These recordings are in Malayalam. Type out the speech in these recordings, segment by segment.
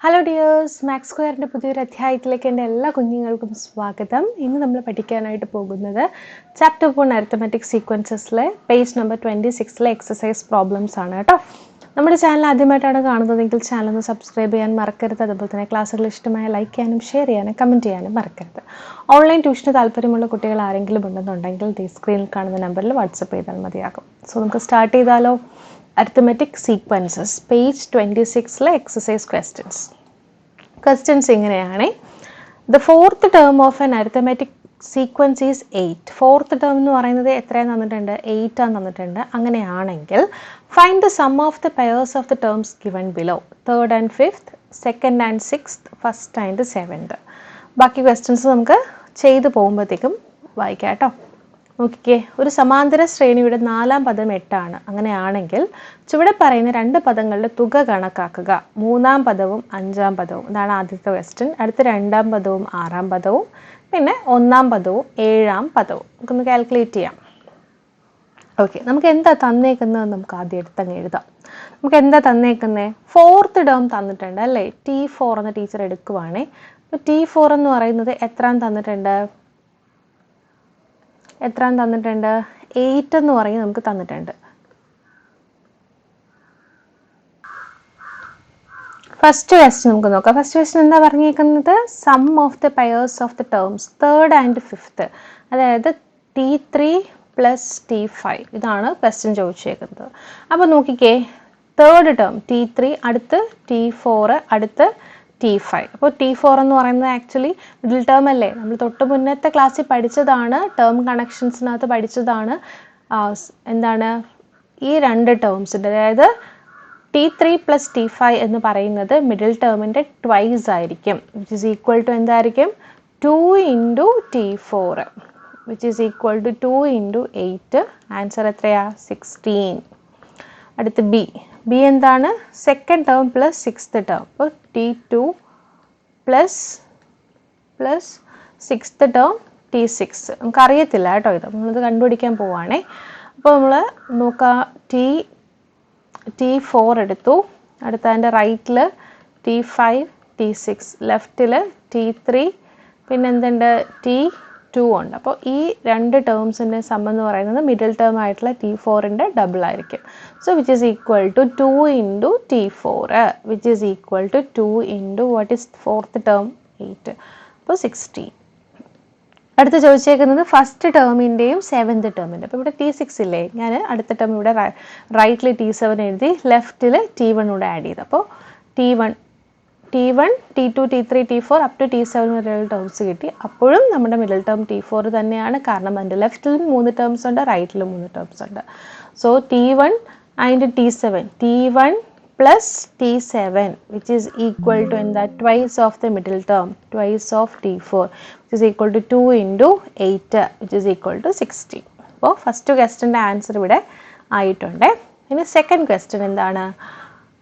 ഹലോ ഡിയേഴ്സ്, മാത്സ് സ്ക്വയറിൻ്റെ പുതിയൊരു അധ്യായത്തിലേക്ക് എൻ്റെ എല്ലാ കുഞ്ഞുങ്ങൾക്കും സ്വാഗതം. ഇന്ന് നമ്മൾ പഠിക്കാനായിട്ട് പോകുന്നത് ചാപ്റ്റർ 1 അരിത്തമാറ്റിക് സീക്വൻസസിലെ പേജ് നമ്പർ 26 എക്സസൈസ് പ്രോബ്ലംസ് ആണ് കേട്ടോ. നമ്മുടെ ചാനൽ ആദ്യമായിട്ടാണ് കാണുന്നതെങ്കിൽ ചാനൽ ഒന്ന് സബ്സ്ക്രൈബ് ചെയ്യാൻ മറക്കരുത്. അതുപോലെ തന്നെ ക്ലാസ്സുകൾ ഇഷ്ടമായ ലൈക്ക് ചെയ്യാനും ഷെയർ ചെയ്യാനും കമൻറ്റ് ചെയ്യാനും മറക്കരുത്. ഓൺലൈൻ ട്യൂഷന് താല്പര്യമുള്ള കുട്ടികൾ ആരെങ്കിലും ഉണ്ടെന്നുണ്ടെങ്കിൽ സ്ക്രീനിൽ കാണുന്ന നമ്പറിൽ വാട്സപ്പ് ചെയ്താൽ മതിയാകും. സോ നമുക്ക് സ്റ്റാർട്ട് ചെയ്താലോ. Arithmetic sequences, page 26 exercise questions. Questions ഇങ്ങനെയാണ്. The fourth term of an arithmetic sequence is 8. Fourth term എന്ന് പറയുന്നത് എത്രയാണ് തന്നിട്ടുണ്ട്? 8 ആണ് തന്നിട്ടുണ്ട്. അങ്ങനെയാണെങ്കിൽ find the sum of the pairs of the terms given below. Third and fifth, second and sixth, first and seventh. ബാക്കി ക്വസ്റ്റ്യൻസ് നമുക്ക് ചെയ്തു പോകുമ്പോഴത്തേക്കും വായിക്കാം കേട്ടോ. നോക്കിക്കേ, ഒരു സമാന്തര ശ്രേണിയുടെ 4ാം പദം 8 ആണ്. അങ്ങനെയാണെങ്കിൽ ചുവടെ പറയുന്ന രണ്ട് പദങ്ങളുടെ തുക കണക്കാക്കുക. 3ാം പദവും 5ാം പദവും. ഇതാണ് ആദ്യത്തെ ക്വസ്റ്റ്യൻ. അടുത്ത 2ാം പദവും 6ാം പദവും, പിന്നെ 1ാം പദവും 7ാം പദവും. നമുക്കൊന്ന് കാൽക്കുലേറ്റ് ചെയ്യാം. ഓക്കെ, നമുക്ക് എന്താ തന്നേക്കുന്നത് നമുക്ക് ആദ്യം എടുത്തങ്ങ് എഴുതാം. നമുക്ക് എന്താ തന്നേക്കുന്നത്? ഫോർത്ത് ടേം തന്നിട്ടുണ്ട് അല്ലേ. T4 എന്ന ടീച്ചർ എടുക്കുവാണേ. അപ്പോൾ T4 എന്ന് പറയുന്നത് എത്രാം തന്നിട്ടുണ്ട്? 8 എന്ന് പറയും നമുക്ക് തന്നിട്ടുണ്ട്. ഫസ്റ്റ് ക്വസ്റ്റ്യൻ നമുക്ക് നോക്കാം. ഫസ്റ്റ് ക്വസ്റ്റ്യൻ എന്താ പറഞ്ഞേക്കുന്നത്? Sum of the pairs of the terms third and fifth, അതായത് T3 പ്ലസ് T5. ഇതാണ് ക്വസ്റ്റ്യൻ ചോദിച്ചേക്കുന്നത്. അപ്പോൾ നോക്കിക്കേ, തേർഡ് ടേം T3, അടുത്ത് T4, അടുത്ത് T5. അപ്പോൾ T4 എന്ന് പറയുന്നത് ആക്ച്വലി മിഡിൽ ടേം അല്ലേ. നമ്മൾ തൊട്ട് മുന്നത്തെ ക്ലാസ്സിൽ പഠിച്ചതാണ്, ടേം കണക്ഷൻസിനകത്ത് പഠിച്ചതാണ്. എന്താണ് ഈ രണ്ട് ടേംസിൻ്റെ, അതായത് T3 പ്ലസ് T5 എന്ന് പറയുന്നത് മിഡിൽ ടേമിൻ്റെ ട്വൈസ് ആയിരിക്കും. വിച്ച് ഈസ് ഈക്വൽ ടു എന്തായിരിക്കും? 2 into T4, which is equal to 2 into 8. Answer എത്രയാ? 16. അടുത്ത് ബി എന്താണ്? Second term plus sixth term. അപ്പോൾ T2 plus sixth term T6. നമുക്കറിയത്തില്ല കേട്ടോ, ഇത് നമ്മളിത് കണ്ടുപിടിക്കാൻ പോവുകയാണേ. അപ്പോൾ നമ്മൾ നോക്കാം. T4 എടുത്തു. അടുത്ത അതിൻ്റെ റൈറ്റിൽ T5, T6, ലെഫ്റ്റിൽ T3, പിന്നെ എന്തുണ്ട്? T2 ഉണ്ട്. അപ്പോൾ ഈ രണ്ട് ടേംസിൻ്റെ സം എന്ന് പറയുന്നത് മിഡിൽ ടേം ആയിട്ടുള്ള T4ൻ്റെ ഡബിൾ ആയിരിക്കും. So which is equal to 2 into T4, which is equal to 2 into what is fourth term? 8. അപ്പോൾ 16. അടുത്ത് ചോദിച്ചേക്കുന്നത് ഫസ്റ്റ് ടേമിൻ്റെയും സെവൻത് ടേമിൻ്റെ. അപ്പോൾ ഇവിടെ T6 ഇല്ലേ, ഞാൻ അടുത്ത ടേം ഇവിടെ റൈറ്റിൽ T7 എഴുതി, ലെഫ്റ്റിൽ T1 കൂടെ ആഡ് ചെയ്ത്. അപ്പോൾ T1, T2, T3, T4 up to T7 വരെയുള്ള ടേംസ് കിട്ടി. അപ്പോഴും നമ്മുടെ മിഡിൽ ടേം T4 തന്നെയാണ്, കാരണം അതിൻ്റെ ലെഫ്റ്റിലും 3 ടേംസ് ഉണ്ട്, റൈറ്റിലും 3 ടേംസ് ഉണ്ട്. So T1 and T1 plus T7 which is equal to എന്താ? Twice of the middle term, twice of T4, which is equal to 2 into 8, which is equal to 16. അപ്പോൾ ഫസ്റ്റ് ക്വസ്റ്റ്യൻ്റെ ആൻസർ ഇവിടെ ആയിട്ടുണ്ട്. ഇനി സെക്കൻഡ് ക്വസ്റ്റ്യൻ എന്താണ്?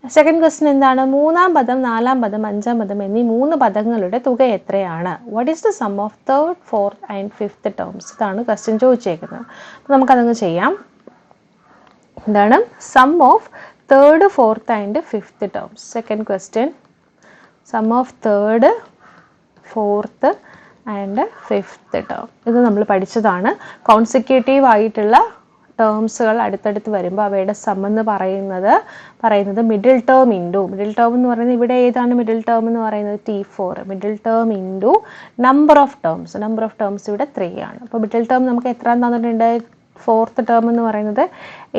സെക്കൻഡ് ക്വസ്റ്റ്യൻ എന്താണ്? 3ാം പദം, 4ാം പദം, 5ാം പദം എന്നീ 3 പദങ്ങളുടെ തുക എത്രയാണ്? What is the sum of third, fourth and fifth terms? ഇതാണ് ക്വസ്റ്റ്യൻ ചോദിച്ചേക്കുന്നത്. അപ്പോൾ നമുക്കതങ്ങ് ചെയ്യാം. എന്താണ് sum of third, fourth and fifth terms? Second question, sum of third, fourth and fifth term. ഇത് നമ്മൾ പഠിച്ചതാണ്. കോൺസിക്യൂട്ടീവ് ആയിട്ടുള്ള ടേംസുകൾ അടുത്തടുത്ത് വരുമ്പോൾ അവയുടെ സം എന്ന് പറയുന്നത് മിഡിൽ ടേം എന്ന് പറയുന്നത്, ഇവിടെ ഏതാണ് മിഡിൽ ടേം എന്ന് പറയുന്നത്? T4. Middle term into number of terms ഇവിടെ 3 ആണ്. അപ്പോൾ മിഡിൽ ടേം നമുക്ക് എത്ര തന്നിട്ടുണ്ട്? ഫോർത്ത് ടേം എന്ന് പറയുന്നത്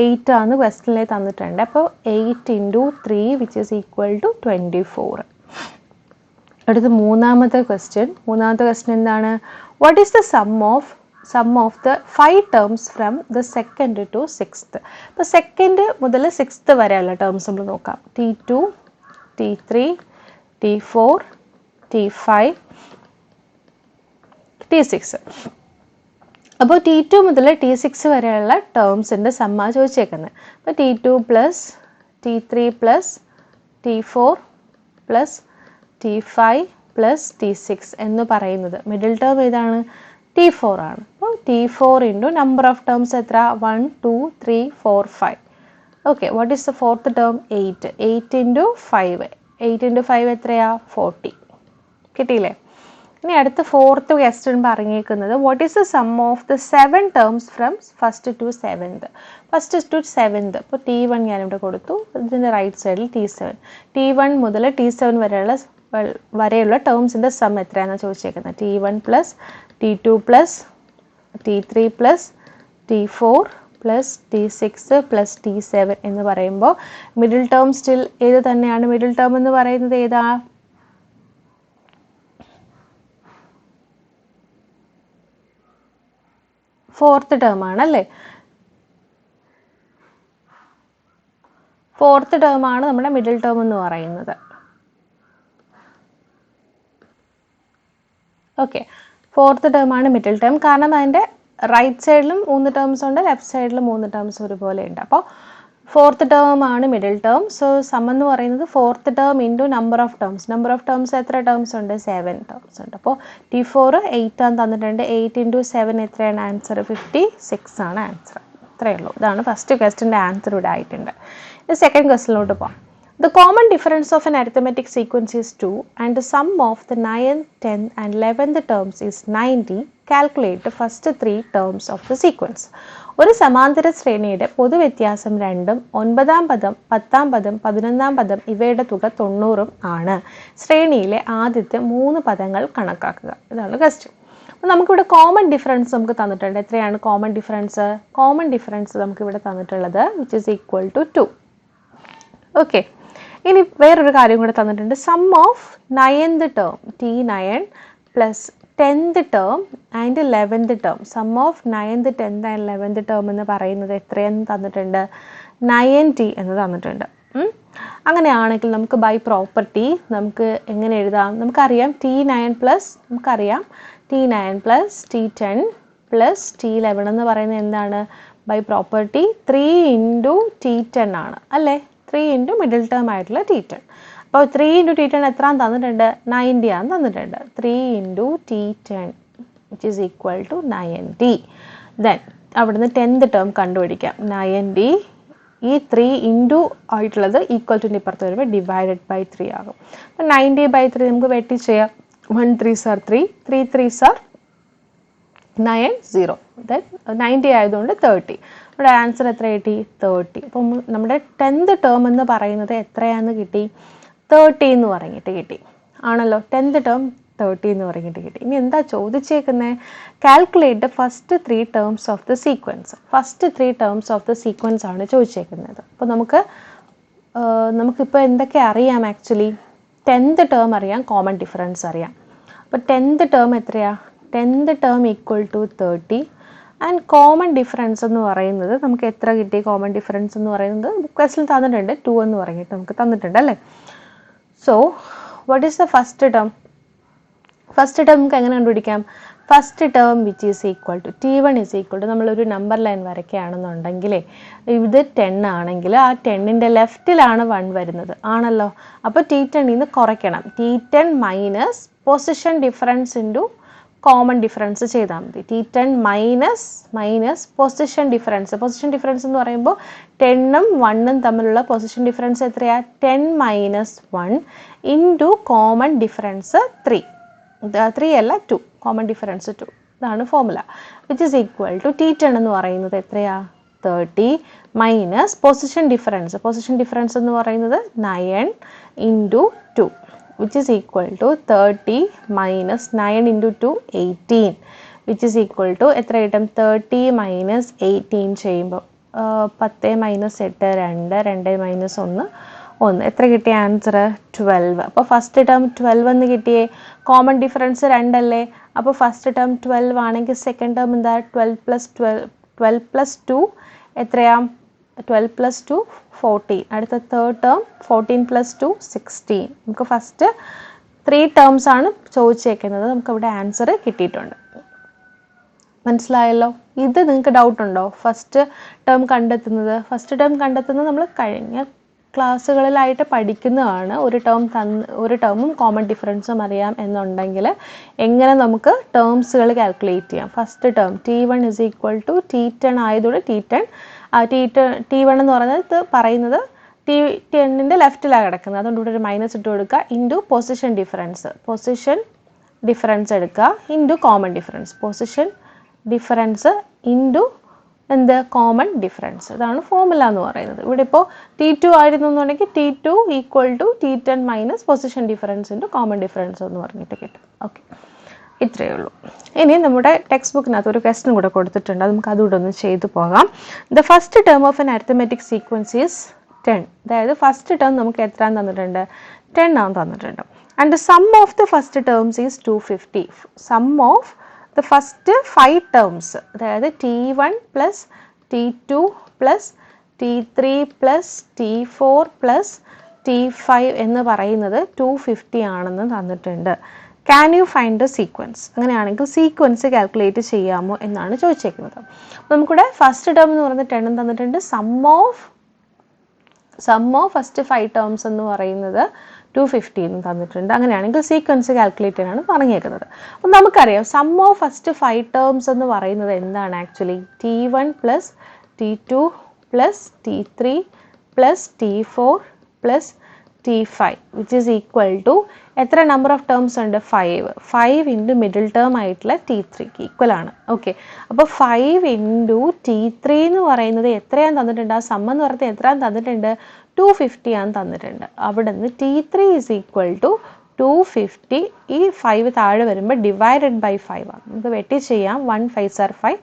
8 ആണ് ക്വസ്റ്റ്യനിൽ തന്നിട്ടുണ്ട്. അപ്പോൾ 8 into 3 which is equal to 24. അടുത്ത് മൂന്നാമത്തെ ക്വസ്റ്റ്യൻ എന്താണ്? What is the sum of the 5 terms from the second to sixth? ഇപ്പോൾ സെക്കൻഡ് മുതൽ സിക്സ്ത് വരെയുള്ള ടേംസ് നമ്മൾ നോക്കാം. T2, T3, T4, T5, T6. അപ്പോൾ T2 മുതൽ T6 വരെയുള്ള ടേംസിൻ്റെ സമ്മാ ചോദിച്ചേക്കുന്നത്. അപ്പോൾ T2 plus T3 plus T4 plus T5 plus T6 എന്ന് പറയുന്നത് മിഡിൽ ടേം ഏതാണ്? T4 ആണ്. അപ്പോൾ T4 into number of terms എത്ര? 1, 2, 3, 4, 5. Okay, what is the fourth term? 8. 8 into 5. 8 × 5 എത്രയാ 40. കിട്ടിയില്ലേ? ഇനി അടുത്ത ഫോർത്ത് ക്വസ്റ്റ്യൻ പറഞ്ഞേക്കുന്നത് what is the sum of the 7 terms from first to seventh. First to seventh ഇപ്പോൾ T1 ഞാനിവിടെ കൊടുത്തു. ഇതിൻ്റെ റൈറ്റ് സൈഡിൽ T7. T1 മുതൽ T7 വരെയുള്ള ടേംസിൻ്റെ സം എത്രയാണെന്ന് ചോദിച്ചേക്കുന്നത്. T1 plus T2 plus T3 plus T4 plus T6 plus T7 എന്ന് പറയുമ്പോൾ മിഡിൽ ടേം സ്റ്റിൽ ഏത് തന്നെയാണ്? മിഡിൽ ടേം എന്ന് പറയുന്നത് ഏതാ? ഫോർത്ത് ടേം ആണല്ലേ. ഫോർത്ത് ടേം ആണ് നമ്മുടെ മിഡിൽ ടേം എന്ന് പറയുന്നത്. ഓക്കെ, ഫോർത്ത് ടേം ആണ് മിഡിൽ ടേം. കാരണം അതിൻ്റെ റൈറ്റ് സൈഡിലും 3 ടേംസ് ഉണ്ട്, ലെഫ്റ്റ് സൈഡിലും 3 ടേംസ് ഒരുപോലെ ഉണ്ട്. അപ്പോൾ ഫോർത്ത് ടേം ആണ് മിഡിൽ ടേം. സോ സം എന്ന് പറയുന്നത് fourth term into number of terms. Number of terms എത്ര ടേംസ് ഉണ്ട്? 7 ടേംസ് ഉണ്ട്. അപ്പോൾ T4 8 ആണ് തന്നിട്ടുണ്ട്. 8 × 7 എത്രയാണ് ആൻസർ? 56 ആണ് ആൻസർ. ഇത്രയേ ഉള്ളൂ. ഇതാണ് ഫസ്റ്റ് ക്വസ്റ്റിൻ്റെ ആൻസർ ഇവിടെ ആയിട്ടുണ്ട്. ഇത് സെക്കൻഡ് ക്വസ്റ്റിലോട്ട് പോകാം. The common difference of an arithmetic sequence is 2 and the sum of the 9th, 10th and 11th terms is 90. Calculate the first 3 terms of the sequence. ഒരു സമാന്തര ശ്രേണിയുടെ പൊതുവ്യത്യാസം 2ഉം 9ാം പദം 10ാം പദം 11ാം പദം ഇവയുടെ തുക 90 ആണ്. ശ്രേണിയിലെ ആദ്യത്തെ 3 പദങ്ങൾ കണക്കാക്കുക. ഇതാണ് ക്വസ്റ്റ്യൻ. അപ്പോൾ നമുക്കിവിടെ കോമൺ ഡിഫറൻസ് നമുക്ക് തന്നിട്ടുണ്ട്. എത്രയാണ് കോമൺ ഡിഫറൻസ്? കോമൺ ഡിഫറൻസ് നമുക്കിവിടെ തന്നിട്ടുള്ളത് which is equal to 2. Okay, ഇനി വേറൊരു കാര്യം കൂടെ തന്നിട്ടുണ്ട്. Sum of 9th term T9 plus 10th term and 11th term. Sum of 9th, 10th and 11th term എന്ന് പറയുന്നത് എത്രയെന്ന് തന്നിട്ടുണ്ട്? 90 എന്ന് തന്നിട്ടുണ്ട്. അങ്ങനെയാണെങ്കിൽ നമുക്ക് ബൈ പ്രോപ്പർട്ടി നമുക്ക് എങ്ങനെ എഴുതാം? നമുക്കറിയാം T9 plus T9 plus T10 plus T11 എന്ന് പറയുന്നത് എന്താണ്? ബൈ പ്രോപ്പർട്ടി 3 × T10 ആണ് അല്ലേ? 3 × മിഡിൽ ടേം ആയിട്ടുള്ള T10. അപ്പോൾ 3 × T10 എത്ര തന്നിട്ടുണ്ട്? 90 ആണ് തന്നിട്ടുണ്ട്. 3 × T10 which is equal to 90. Then അവിടുന്ന് 10th ടേം കണ്ടുപിടിക്കാം. 90 ഈ 3 × ആയിട്ടുള്ളത് ഈക്വൽ ടു ഇപ്പുറത്ത് വരുമ്പോൾ ഡിവൈഡഡ് ബൈ 3 ആകും. അപ്പോൾ 90/3 നമുക്ക് വെട്ടി ചെയ്യാം. 1 3s are 3, 3 3s are 9, 0. Then 90 ആയതുകൊണ്ട് 30. ഇവിടെ ആൻസർ എത്ര കിട്ടി? 30. അപ്പം നമ്മുടെ 10th ടേം എന്ന് പറയുന്നത് എത്രയാണെന്ന് കിട്ടി? 30 എന്ന് പറഞ്ഞിട്ട് കിട്ടി ആണല്ലോ. 10th ടേം 30 എന്ന് പറഞ്ഞിട്ട് കിട്ടി. ഇനി എന്താ ചോദിച്ചേക്കുന്നത്? Calculate the first 3 terms of the sequence. First 3 terms of the sequence ആണ് ചോദിച്ചേക്കുന്നത്. അപ്പോൾ നമുക്കിപ്പോൾ എന്തൊക്കെ അറിയാം? ആക്ച്വലി 10th ടേം അറിയാം, കോമൺ ഡിഫറൻസ് അറിയാം. അപ്പോൾ 10th ടേം എത്രയാ? 10th term equal to 30 and common difference എന്ന് പറയുന്നത് നമുക്ക് എത്ര കിട്ടി? കോമൺ ഡിഫറൻസ് എന്ന് പറയുന്നത് ക്വസ്റ്റിൽ തന്നിട്ടുണ്ട്, 2 എന്ന് പറഞ്ഞിട്ട് നമുക്ക് തന്നിട്ടുണ്ട് അല്ലേ. So what is the first term? First term നമുക്ക് എങ്ങനെ കണ്ടുപിടിക്കാം? First term which is equal to T1 is equal to നമ്മളൊരു നമ്പർ ലൈൻ വരയ്ക്കുകയാണെന്നുണ്ടെങ്കിലേ ഇത് 10 ആണെങ്കിൽ ആ 10ൻ്റെ ലെഫ്റ്റിലാണ് 1 വരുന്നത് ആണല്ലോ. അപ്പോൾ T10 നിന്ന് കുറയ്ക്കണം. T10 minus position difference into common difference ചെയ്താൽ മതി. T10 minus position difference. Position difference എന്ന് പറയുമ്പോൾ 10ഉം 1ഉം തമ്മിലുള്ള പൊസിഷൻ ഡിഫറൻസ് എത്രയാ? 10 - 1 ഇൻറ്റു കോമൺ ഡിഫറൻസ് 3. 3 അല്ല 2, കോമൺ ഡിഫറൻസ് 2. ഇതാണ് formula. Which is equal to T10 എന്ന് പറയുന്നത് എത്രയാ? 30 minus position difference. Position difference എന്ന് പറയുന്നത് 9 into 2 which is equal to 30 minus 9 into 2 18 which is equal to എത്ര കിട്ടും? 30 minus 18 ചെയ്യുമ്പോൾ 10 minus 8 2, 2 minus 1 1. എത്ര കിട്ടിയ ആൻസർ? 12. അപ്പോൾ ഫസ്റ്റ് ടേം 12 എന്ന് കിട്ടിയേ. കോമൺ ഡിഫറൻസ് 2 അല്ലേ. അപ്പോൾ ഫസ്റ്റ് ടേം 12 ആണെങ്കിൽ സെക്കൻഡ് ടേം എന്താ? 12 plus 2 എത്രയാ? 12 plus 2 14. അടുത്ത തേർഡ് ടേം 14 plus 2 16. നമുക്ക് ഫസ്റ്റ് 3 ടേംസ് ആണ് ചോദിച്ചേക്കുന്നത്. നമുക്കവിടെ ആൻസർ കിട്ടിയിട്ടുണ്ട്. മനസ്സിലായല്ലോ? ഇത് നിങ്ങൾക്ക് ഡൗട്ട് ഉണ്ടോ? ഫസ്റ്റ് ടേം കണ്ടെത്തുന്നത് നമ്മൾ കഴിഞ്ഞ ക്ലാസ്സുകളിലായിട്ട് പഠിക്കുന്നതാണ്. ഒരു ടേമും കോമൺ ഡിഫറൻസും അറിയാം എന്നുണ്ടെങ്കിൽ എങ്ങനെ നമുക്ക് ടേംസുകൾ കാൽക്കുലേറ്റ് ചെയ്യാം. First term T1 is equal to T10 ആയതുകൊണ്ട് T1 എന്ന് പറയുന്നത് ടെന്നിൻ്റെ ലെഫ്റ്റിലാണ് കിടക്കുന്നത്, അതുകൊണ്ട് ഇവിടെ ഒരു മൈനസ് ഇട്ട് കൊടുക്കുക. ഇൻറ്റു പൊസിഷൻ ഡിഫറൻസ് എടുക്കുക into common difference. Position difference into എന്ത് കോമൺ ഡിഫറൻസ്. ഇതാണ് ഫോർമുല എന്ന് പറയുന്നത്. ഇവിടെ ഇപ്പോൾ T2 ആയിരുന്നു എന്നുണ്ടെങ്കിൽ T2 equal to T10 minus position difference into common difference എന്ന് പറഞ്ഞിട്ട് കിട്ടും. ഓക്കെ, ഇത്രയേ ഉള്ളൂ. ഇനി നമ്മുടെ ടെക്സ്റ്റ് ബുക്കിനകത്ത് ഒരു ക്വസ്റ്റൻ കൂടെ കൊടുത്തിട്ടുണ്ട്, അത് നമുക്ക് അതുകൂടെ ഒന്ന് ചെയ്തു പോകാം. The first term of N arithmetic sequence is 10. അതായത് ഫസ്റ്റ് ടേം നമുക്ക് എത്ര തന്നിട്ടുണ്ട്? 10 ആണ് തന്നിട്ടുണ്ട്. And the sum of the first terms is 250. Sum of the first 5 terms, അതായത് T1 plus T2 plus T3 plus T4 plus T5 എന്ന് പറയുന്നത് 250 ആണെന്ന് തന്നിട്ടുണ്ട്. Can you find the sequence? അങ്ങനെയാണെങ്കിൽ സീക്വൻസ് കാൽക്കുലേറ്റ് ചെയ്യാമോ എന്നാണ് ചോദിച്ചേക്കുന്നത്. നമുക്കിവിടെ ഫസ്റ്റ് ടേം എന്ന് പറയുന്നത് 10 തന്നിട്ടുണ്ട്. സം ഓഫ് ഫസ്റ്റ് 5 ടേംസ് എന്ന് പറയുന്നത് 250 എന്ന് തന്നിട്ടുണ്ട്. അങ്ങനെയാണെങ്കിൽ സീക്വൻസ് കാൽക്കുലേറ്റ് ചെയ്യാനാണ് പറഞ്ഞേക്കുന്നത്. അപ്പം നമുക്കറിയാം സം ഓഫ് ഫസ്റ്റ് 5 ടേംസ് എന്ന് പറയുന്നത് എന്താണ്? Actually T1 plus T2 plus T3 plus T4 plus T5 which is equal to എത്ര നമ്പർ ഓഫ് ടേംസ് ഉണ്ട്? 5 ഇൻറ്റു മിഡിൽ ടേം ആയിട്ടുള്ള T3ക്ക് ഈക്വൽ ആണ്. ഓക്കെ, അപ്പോൾ 5 ഇൻറ്റു T3 എന്ന് പറയുന്നത് എത്രയാണ് തന്നിട്ടുണ്ട്? ആ സം എന്ന് പറയുന്നത് എത്രയാണ് തന്നിട്ടുണ്ട്? 250 ആണ് തന്നിട്ടുണ്ട്. അവിടെ നിന്ന് T3 ഈസ് ഈക്വൽ ടു 250. ഈ 5 താഴെ വരുമ്പോൾ ഡിവൈഡഡ് ബൈ 5 ആണ്. നമുക്ക് വെട്ടി ചെയ്യാം. 1 5s are 5,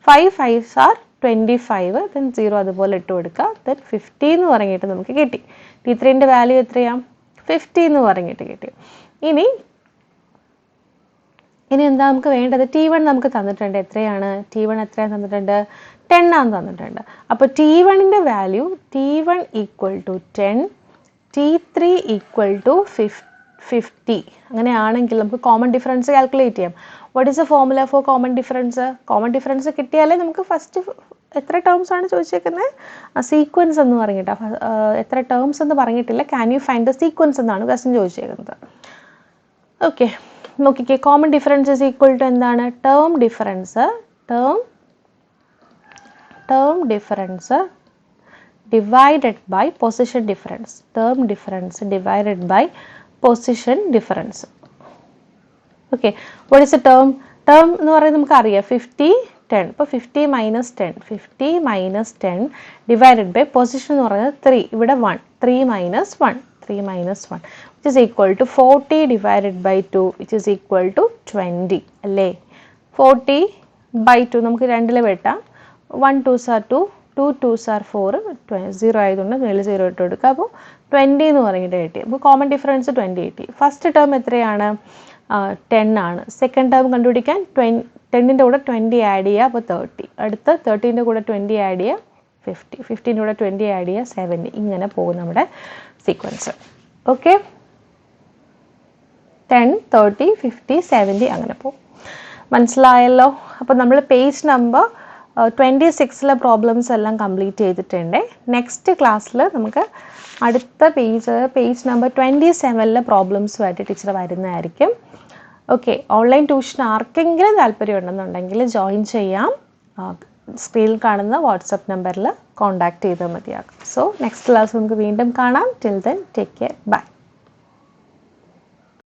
5 5s are 25, then 0 അതുപോലെ ഇട്ട് കൊടുക്കുക. then 50 എന്ന് പറഞ്ഞിട്ട് നമുക്ക് കിട്ടി. T3ൻ്റെ വാല്യൂ എത്രയാണ്? 50 എന്ന് പറഞ്ഞിട്ട് കിട്ടി. ഇനി എന്താ നമുക്ക് വേണ്ടത്? T1 നമുക്ക് തന്നിട്ടുണ്ട്. എത്രയാണ് T1? എത്രയാണ് തന്നിട്ടുണ്ട്? 10 ആണ് തന്നിട്ടുണ്ട്. അപ്പോൾ T1ൻ്റെ value T1 equal to 10, T3 equal to 50. അങ്ങനെയാണെങ്കിൽ നമുക്ക് കോമൺ ഡിഫറൻസ് കാൽക്കുലേറ്റ് ചെയ്യാം. What is the formula for common difference? Common difference കിട്ടിയാലേ നമുക്ക് ഫസ്റ്റ് എത്ര ടേംസ് ആണ് ചോദിച്ചേക്കുന്നത്? സീക്വൻസ് എന്ന് പറഞ്ഞിട്ട് എത്ര ടേംസ് എന്ന് പറഞ്ഞിട്ടില്ല. Can you find the sequence എന്നാണ് ക്വസ്റ്റൻ ചോദിച്ചേക്കുന്നത്. ഓക്കെ, നോക്കിക്കേ. Common difference is equal to എന്താണ്? Term difference divided by position difference. Term difference divided by position difference. Okay, what is a term? Term എന്ന് പറയുന്നത് നമുക്കറിയാം 50 10. ഇപ്പോൾ 50 മൈനസ് 10 ഡിവൈഡഡ് ബൈ പൊസിഷൻ എന്ന് പറയുന്നത് 3. ഇവിടെ 1, 3 minus 1 which is equal to 40 divided by 2 which is equal to 20 അല്ലേ? 40 ബൈ 2 നമുക്ക് 2 വെട്ടാം. 1 2s are 2, 2 2s are 4, 0 ആയതുകൊണ്ട് മേളിൽ 0 ഇട്ട് കൊടുക്കുക. അപ്പോൾ 20 എന്ന് പറഞ്ഞിട്ട് കിട്ടി. അപ്പോൾ കോമൺ ഡിഫറൻസ് 20 കിട്ടി. ഫസ്റ്റ് ടേം എത്രയാണ്? 10 ആണ്. സെക്കൻഡ് ടേം കണ്ടുപിടിക്കാൻ 10ൻ്റെ കൂടെ 20 ആഡ് ചെയ്യുക, അപ്പോൾ 30. അടുത്ത് 30ൻ്റെ കൂടെ 20 ആഡ് ചെയ്യുക, 50. 50ൻ്റെ കൂടെ 20 ആഡ് ചെയ്യുക, 70. ഇങ്ങനെ പോകും നമ്മുടെ സീക്വൻസ്. ഓക്കെ, 10 30 50 70 അങ്ങനെ പോകും. മനസ്സിലായല്ലോ? അപ്പോൾ നമ്മൾ പേജ് നമ്പർ 26 പ്രോബ്ലംസ് എല്ലാം കംപ്ലീറ്റ് ചെയ്തിട്ടുണ്ട്. നെക്സ്റ്റ് ക്ലാസ്സിൽ നമുക്ക് അടുത്ത പേജ് നമ്പർ 27 പ്രോബ്ലംസുമായിട്ട് ടീച്ചർ വരുന്നതായിരിക്കും. ഓക്കെ, ഓൺലൈൻ ട്യൂഷൻ ആർക്കെങ്കിലും താല്പര്യം ഉണ്ടെന്നുണ്ടെങ്കിൽ ജോയിൻ ചെയ്യാം. സ്ക്രീനിൽ കാണുന്ന വാട്സപ്പ് നമ്പറിൽ കോൺടാക്ട് ചെയ്താൽ മതിയാകും. സോ നെക്സ്റ്റ് ക്ലാസ് നമുക്ക് വീണ്ടും കാണാം. Till then take care, by.